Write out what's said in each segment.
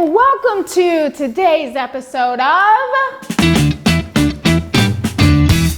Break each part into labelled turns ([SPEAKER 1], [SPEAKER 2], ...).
[SPEAKER 1] and welcome to today's episode of...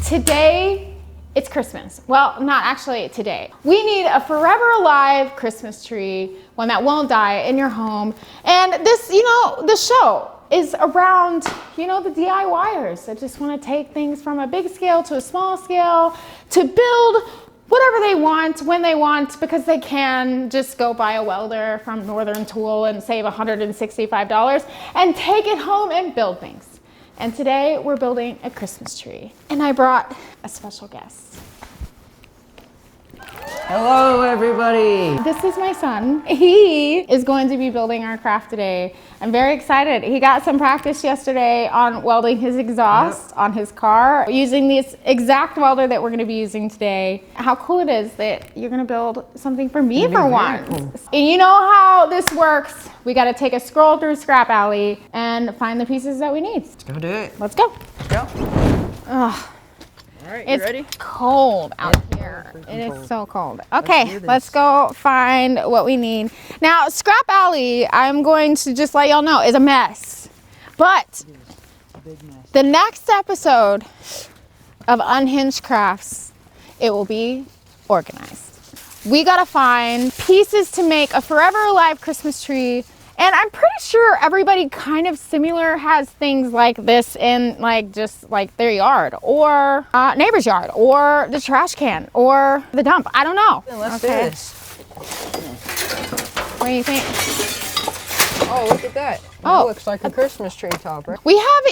[SPEAKER 1] Today, it's Christmas. Well, not actually today. We need a forever alive Christmas tree, one that won't die in your home. And this, the show is around, the DIYers that just want to take things from a big scale to a small scale to build whatever they want, when they want, because they can just go buy a welder from Northern Tool and save $165 and take it home and build things. And today we're building a Christmas tree. And I brought a special guest.
[SPEAKER 2] Hello, everybody.
[SPEAKER 1] This is my son. He is going to be building our craft today. I'm very excited. He got some practice yesterday on welding his exhaust on his car using this exact welder that we're going to be using today. How cool it is that you're going to build something for me for once. Cool. And you know how this works. We got to take a scroll through Scrap Alley and find the pieces that we need.
[SPEAKER 2] Let's go do it.
[SPEAKER 1] Let's go.
[SPEAKER 2] Let's go.
[SPEAKER 1] Ugh.
[SPEAKER 2] All right, you ready?
[SPEAKER 1] It's cold out here. It is so cold. Okay, let's go find what we need. Now, Scrap Alley, I'm going to just let y'all know, is a mess. But the next episode of Unhinged Crafts, it will be organized. We gotta find pieces to make a forever alive Christmas tree. And I'm pretty sure everybody kind of similar has things like this in just their yard or neighbor's yard or the trash can or the dump. I don't know.
[SPEAKER 2] Let's do this.
[SPEAKER 1] What do you think?
[SPEAKER 2] Oh, look at that. That looks like a Christmas tree topper.
[SPEAKER 1] We have,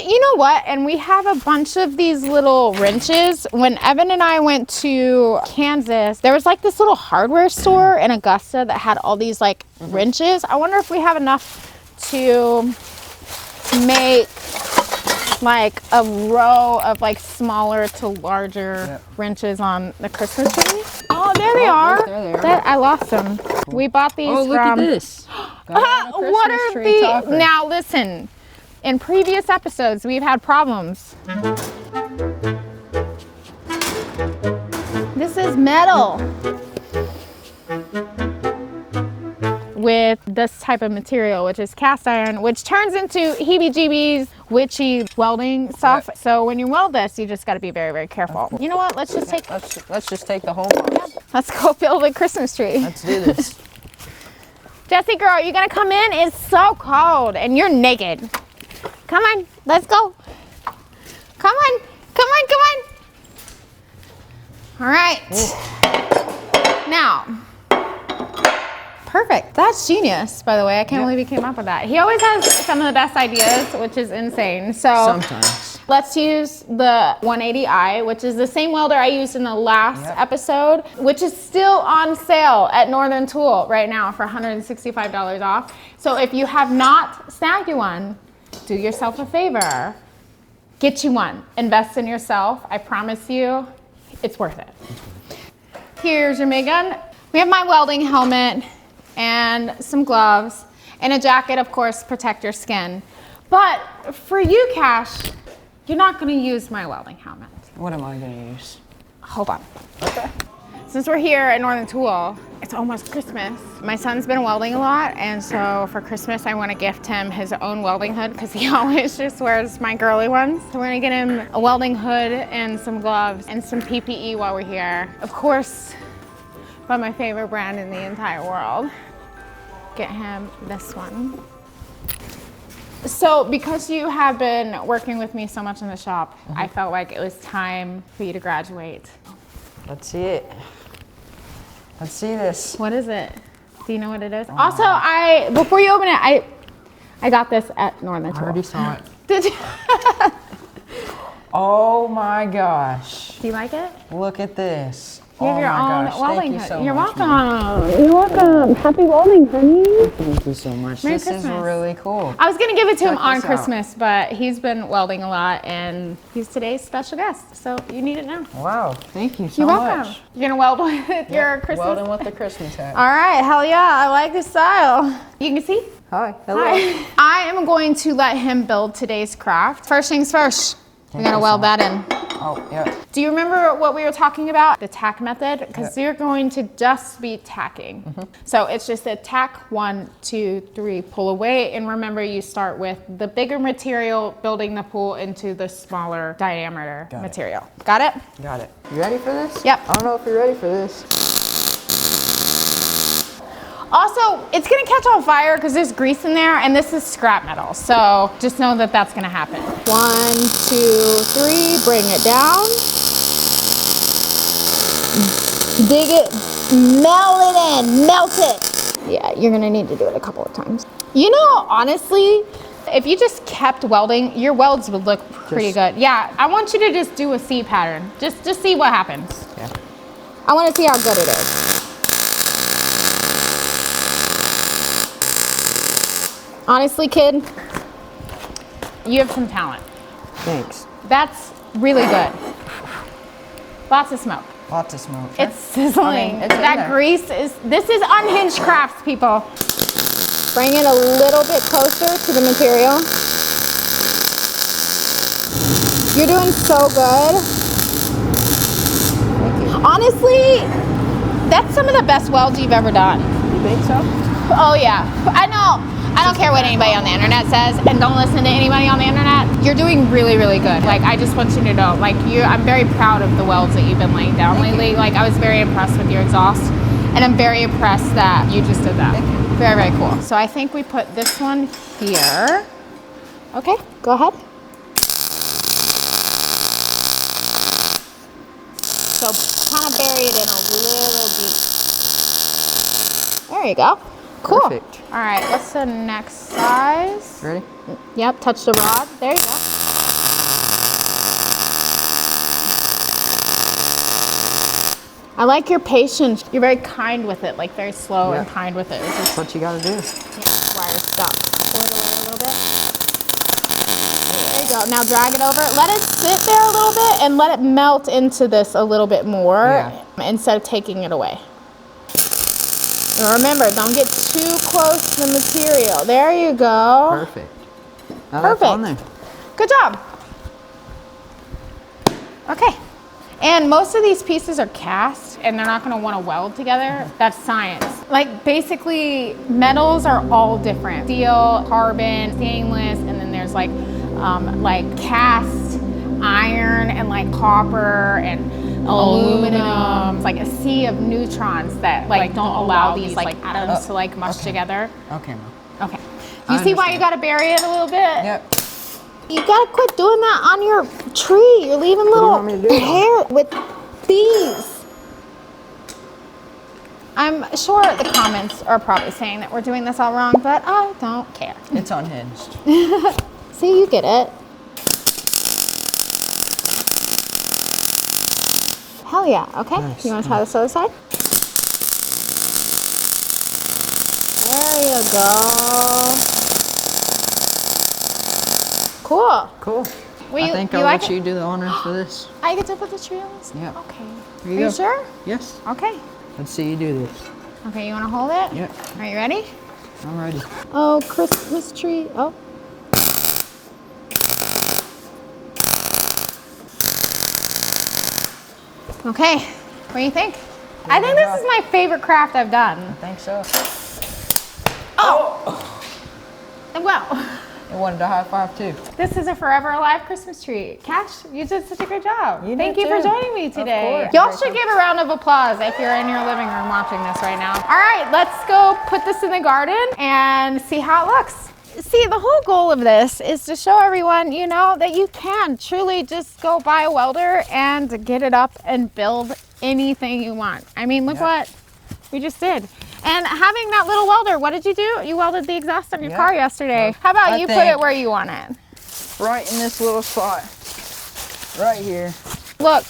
[SPEAKER 1] and we have a bunch of these little wrenches. When Evan and I went to Kansas, there was this little hardware store in Augusta that had all these wrenches. I wonder if we have enough to make a row of smaller to larger wrenches on the Christmas tree. Oh, there they are. There. I lost them. We bought these
[SPEAKER 2] look at this.
[SPEAKER 1] What are the... Topper. Now listen, in previous episodes we've had problems. This is metal with this type of material, which is cast iron, which turns into heebie-jeebies, witchy welding stuff. Right. So when you weld this, you just got to be very, very careful. You know what? Let's just take
[SPEAKER 2] the whole box.
[SPEAKER 1] Let's go build a Christmas tree.
[SPEAKER 2] Let's do this.
[SPEAKER 1] Jessie girl, you gonna come in? It's so cold and you're naked. Come on, let's go. Come on. All right. Ooh. Now, perfect. That's genius, by the way. I can't believe he came up with that. He always has some of the best ideas, which is insane. So
[SPEAKER 2] sometimes. Let's
[SPEAKER 1] use the 180i, which is the same welder I used in the last episode, which is still on sale at Northern Tool right now for $165 off. So if you have not snagged you one, do yourself a favor. Get you one. Invest in yourself. I promise you, it's worth it. Here's your MIG gun. We have my welding helmet and some gloves and a jacket, of course, protect your skin. But for you, Cash, you're not going to use my welding helmet.
[SPEAKER 2] What am I going to use?
[SPEAKER 1] Hold on.
[SPEAKER 2] Okay.
[SPEAKER 1] Since we're here at Northern Tool, it's almost Christmas. My son's been welding a lot, and so for Christmas I want to gift him his own welding hood because he always just wears my girly ones. So we're going to get him a welding hood and some gloves and some PPE while we're here. Of course, by my favorite brand in the entire world. Get him this one. So because you have been working with me so much in the shop, I felt like it was time for you to graduate.
[SPEAKER 2] Let's see it. Let's see this.
[SPEAKER 1] What is it? Do you know what it is? Also, before you open it, I got this at Northern Tool.
[SPEAKER 2] I already saw it.
[SPEAKER 1] Did you?
[SPEAKER 2] Oh my gosh.
[SPEAKER 1] Do you like it?
[SPEAKER 2] Look at this.
[SPEAKER 1] You have your own welding hood.
[SPEAKER 2] So
[SPEAKER 1] You're
[SPEAKER 2] much,
[SPEAKER 1] welcome. You're welcome. Happy welding, honey.
[SPEAKER 2] Thank you so much.
[SPEAKER 1] Merry
[SPEAKER 2] This
[SPEAKER 1] Christmas.
[SPEAKER 2] is really cool.
[SPEAKER 1] I was going to give it to him on
[SPEAKER 2] this out.
[SPEAKER 1] Christmas, but he's been welding a lot, and he's today's special guest, so you need it now.
[SPEAKER 2] Wow. Thank you so
[SPEAKER 1] You're
[SPEAKER 2] much.
[SPEAKER 1] welcome. You're going to weld with your Christmas?
[SPEAKER 2] Welding with the Christmas hat.
[SPEAKER 1] All right. Hell yeah. I like the style. You can see?
[SPEAKER 2] Hi. Hello.
[SPEAKER 1] Hi. I am going to let him build today's craft. First things first. You're going to weld that in.
[SPEAKER 2] Oh, yeah.
[SPEAKER 1] Do you remember what we were talking about? The tack method? Because you're going to just be tacking. So it's just a tack 1, 2, 3, pull away. And remember, you start with the bigger material, building the pool into the smaller diameter material. Got it?
[SPEAKER 2] Got it. You ready for this?
[SPEAKER 1] Yep.
[SPEAKER 2] I don't know if you're ready for this.
[SPEAKER 1] Also, it's gonna catch on fire because there's grease in there and this is scrap metal. So just know that that's gonna happen. 1, 2, 3, bring it down. Dig it, melt it in, melt it. Yeah, you're gonna need to do it a couple of times. You know, honestly, if you just kept welding, your welds would look pretty good. Yeah, I want you to just do a C pattern. Just see what happens.
[SPEAKER 2] Yeah.
[SPEAKER 1] I wanna see how good it is. Honestly, kid, you have some talent.
[SPEAKER 2] Thanks.
[SPEAKER 1] That's really good. Lots of smoke.
[SPEAKER 2] Lots of smoke.
[SPEAKER 1] It's sizzling.
[SPEAKER 2] it's in
[SPEAKER 1] that
[SPEAKER 2] there.
[SPEAKER 1] grease is, this is Unhinged crafts, people. Bring it a little bit closer to the material. You're doing so good.
[SPEAKER 2] Thank you.
[SPEAKER 1] Honestly, that's some of the best welds you've ever done.
[SPEAKER 2] You think so?
[SPEAKER 1] Oh yeah, I know. I don't care what anybody on the internet says, and don't listen to anybody on the internet. You're doing really, really good. Like, I just want you to know, like, I'm very proud of the welds that you've been laying down lately. Like, I was very impressed with your exhaust, and I'm very impressed that you just did that. Very, very cool. So I think we put this one here. Okay, go ahead. So kind of bury it in a little deep. There you go. Cool.
[SPEAKER 2] Perfect.
[SPEAKER 1] All right, what's the next size?
[SPEAKER 2] Ready?
[SPEAKER 1] Yep, touch the rod. There you go. I like your patience. You're very kind with it, like very slow and kind with it.
[SPEAKER 2] That's what you gotta do.
[SPEAKER 1] Yeah, wire stuck. Pull it away a little bit. There you go. Now drag it over. Let it sit there a little bit and let it melt into this a little bit more instead of taking it away. And remember, don't get too close to the material. There you go.
[SPEAKER 2] Perfect. Now that's on there.
[SPEAKER 1] Good job. Okay. And most of these pieces are cast and they're not going to want to weld together. That's science. Like basically metals are all different. Steel, carbon, stainless, and then there's like cast iron and like copper and aluminum. It's like a sea of neutrons that like don't allow these like atoms to like mush together.
[SPEAKER 2] Okay, Mom.
[SPEAKER 1] Okay. You see why you got to bury it a little bit?
[SPEAKER 2] Yep.
[SPEAKER 1] You gotta quit doing that on your tree. You're leaving little hair with bees. I'm sure the comments are probably saying that we're doing this all wrong, but I don't care.
[SPEAKER 2] It's unhinged.
[SPEAKER 1] See, you get it. Hell yeah. Okay.
[SPEAKER 2] Nice.
[SPEAKER 1] You want to try this other side? There you go. Cool.
[SPEAKER 2] Cool. I think I'll let you do the honors for this.
[SPEAKER 1] I get to put the tree on this?
[SPEAKER 2] Yep.
[SPEAKER 1] Okay.
[SPEAKER 2] Here
[SPEAKER 1] Are
[SPEAKER 2] you
[SPEAKER 1] you
[SPEAKER 2] go.
[SPEAKER 1] sure?
[SPEAKER 2] Yes.
[SPEAKER 1] Okay.
[SPEAKER 2] Let's see you do this.
[SPEAKER 1] Okay, you want to hold it?
[SPEAKER 2] Yep.
[SPEAKER 1] Are you ready?
[SPEAKER 2] I'm ready.
[SPEAKER 1] Oh, Christmas tree. Oh. Okay. What do you think? I think this is my favorite craft I've done.
[SPEAKER 2] I think so.
[SPEAKER 1] Oh. Well.
[SPEAKER 2] I wanted a high five too.
[SPEAKER 1] This is a forever alive Christmas tree. Cash, you did such a great job.
[SPEAKER 2] Thank
[SPEAKER 1] you for joining me today.
[SPEAKER 2] Of course.
[SPEAKER 1] Y'all should give a round of applause if you're in your living room watching this right now. All right, let's go put this in the garden and see how it looks. See, the whole goal of this is to show everyone, you know, that you can truly just go buy a welder and get it up and build anything you want. I mean, look what we just did. And having that little welder, what did you do? You welded the exhaust on your car yesterday. How about you put it where you want it?
[SPEAKER 2] Right in this little spot. Right here.
[SPEAKER 1] Look,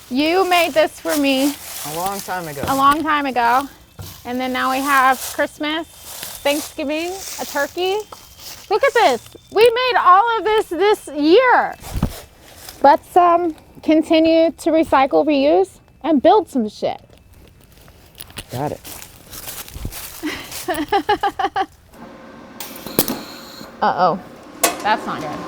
[SPEAKER 1] you made this for me
[SPEAKER 2] A long time ago.
[SPEAKER 1] a long time ago. And then now we have Christmas, Thanksgiving, a turkey. Look at this. We made all of this year. Let's continue to recycle, reuse, and build some shit.
[SPEAKER 2] Got it.
[SPEAKER 1] Uh-oh. That's not good.